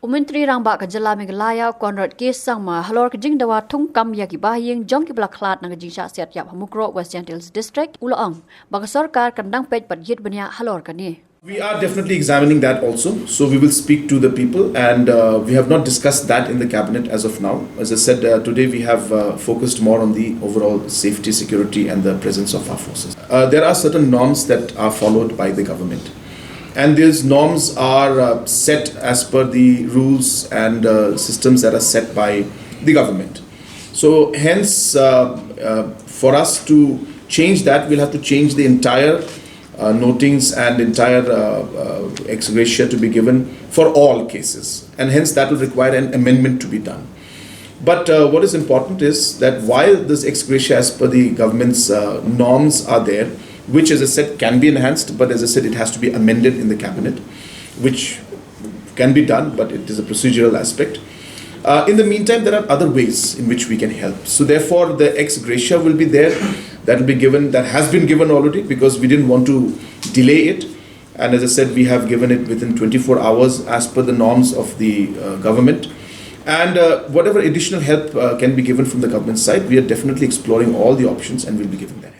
Pumentri Rangba Kajala Meghalaya, Conrad Case Sangma, Halor Kajing Dawa Tung Kam Yaki Bahing, Jonki Blaklat Nagajisha Set Yap Hamukro, West Gentils District, Ulaong, Sorkar Kandang Peit but yet bniah Halor Kani. We are definitely examining that also. So we will speak to the people, and we have not discussed that in the cabinet as of now. As I said, today we have focused more on the overall safety, security and the presence of our forces. There are certain norms that are followed by the government. And these norms are set as per the rules and systems that are set by the government. So hence, for us to change that, we'll have to change the entire notings and entire ex gratia to be given for all cases. And hence that will require an amendment to be done. But what is important is that while this ex gratia as per the government's norms are there, which as I said can be enhanced, but as I said it has to be amended in the cabinet, which can be done, but it is a procedural aspect. In the meantime, there are other ways in which we can help. So therefore, the ex gratia will be there, that will be given, that has been given already, because we didn't want to delay it. And as I said, we have given it within 24 hours as per the norms of the government. And whatever additional help can be given from the government side, we are definitely exploring all the options and will be giving that.